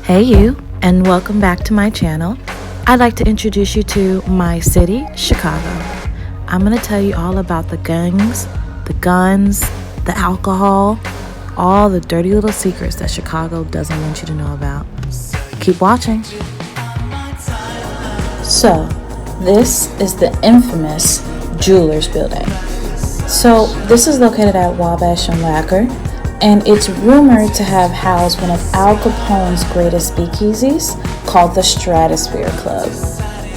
Hey you, and welcome back to my channel. I'd like to introduce you to my city, Chicago. I'm going to tell you all about the gangs, the guns, the alcohol, all the dirty little secrets that Chicago doesn't want you to know about. Keep watching. So, this is the infamous Jewelers Building. So, this is located at Wabash and Wacker, and it's rumored to have housed one of Al Capone's greatest speakeasies called the Stratosphere Club.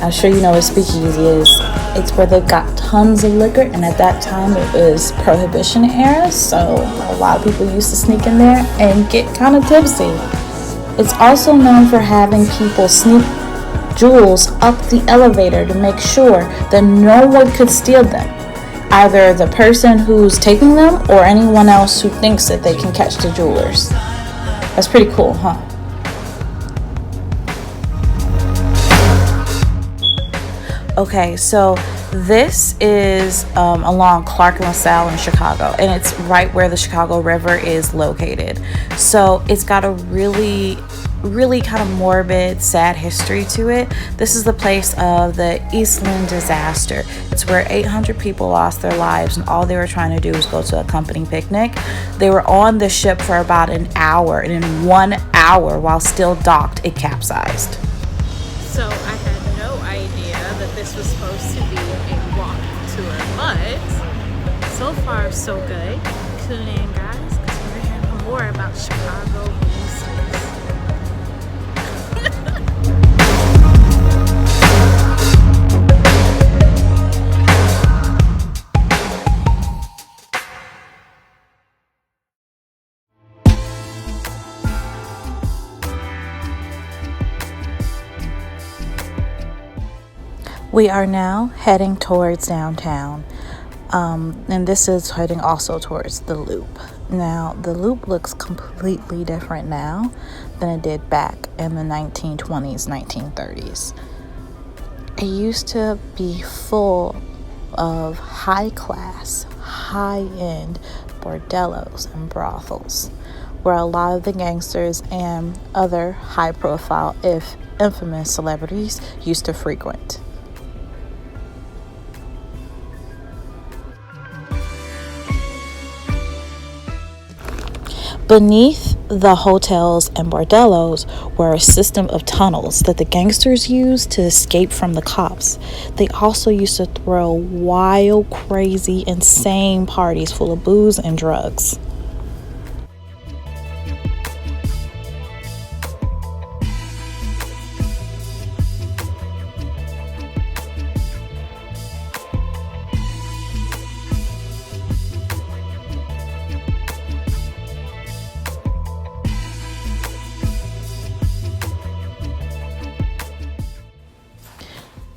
I'm sure you know what speakeasy is. It's where they've got tons of liquor, and at that time it was Prohibition era, so a lot of people used to sneak in there and get kind of tipsy. It's also known for having people sneak jewels up the elevator to make sure that no one could steal them. Either the person who's taking them or anyone else who thinks that they can catch the jewelers. That's pretty cool, huh? Okay, so this is along Clark and LaSalle in Chicago, and it's right where the Chicago River is located. So it's got a really kind of morbid, sad history to it. This is the place of the Eastland disaster. It's where 800 people lost their lives, and all they were trying to do was go to a company picnic. They were on the ship for about an hour, and in 1 hour, while still docked, it capsized. So I had no idea that this was supposed to be a walk tour, but so far so good. Tune in, guys, because we're hearing more about Chicago Gangsters. We are now heading towards downtown, and this is heading also towards the Loop. Now, the Loop looks completely different now than it did back in the 1920s, 1930s. It used to be full of high-class, high-end bordellos and brothels, where a lot of the gangsters and other high-profile, if infamous celebrities used to frequent. Beneath the hotels and bordellos were a system of tunnels that the gangsters used to escape from the cops. They also used to throw wild, crazy, insane parties full of booze and drugs.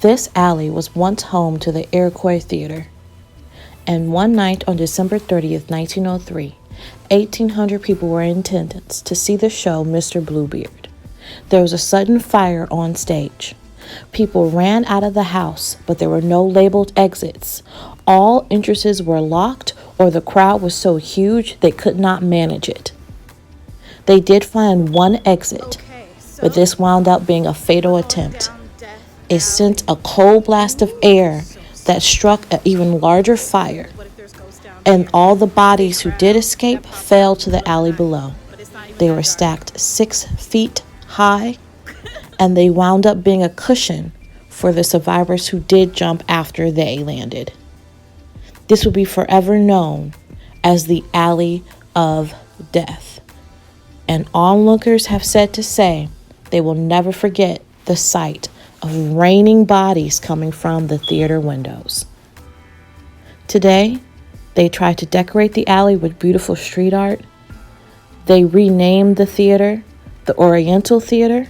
This alley was once home to the Iroquois Theater, and one night on December 30th, 1903, 1,800 people were in attendance to see the show Mr. Bluebeard. There was a sudden fire on stage. People ran out of the house, but there were no labeled exits. All entrances were locked, or the crowd was so huge they could not manage it. They did find one exit, but this wound up being a fatal attempt. It sent a cold blast of air that struck an even larger fire, and all the bodies who did escape fell to the alley below. They were stacked 6 feet high, and they wound up being a cushion for the survivors who did jump after they landed. This will be forever known as the Alley of Death, and onlookers have said to say they will never forget the sight of raining bodies coming from the theater windows. Today, they try to decorate the alley with beautiful street art. They renamed the theater the Oriental Theater,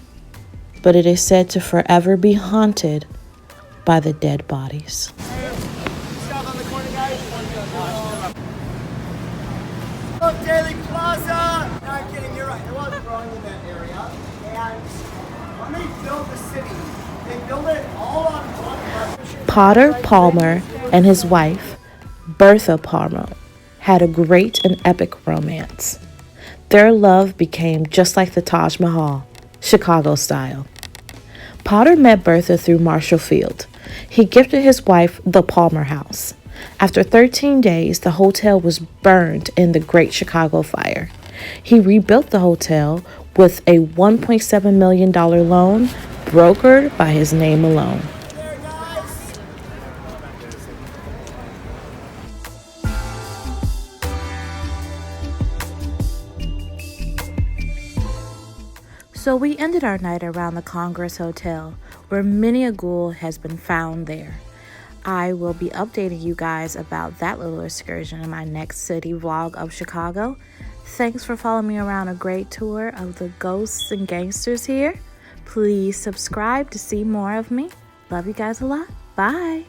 but it is said to forever be haunted by the dead bodies. Daily Plaza! No, I'm kidding, you're right. It was growing in that area. And when they built the city, they built it all on one. Potter Palmer and his wife, Bertha Palmer, had a great and epic romance. Their love became just like the Taj Mahal, Chicago style. Potter met Bertha through Marshall Field. He gifted his wife the Palmer House. After 13 days, the hotel was burned in the Great Chicago Fire. He rebuilt the hotel with a $1.7 million loan brokered by his name alone. There, guys. So we ended our night around the Congress Hotel, where many a ghoul has been found there. I will be updating you guys about that little excursion in my next city vlog of Chicago. Thanks for following me around a great tour of the ghosts and gangsters here. Please subscribe to see more of me. Love you guys a lot. Bye.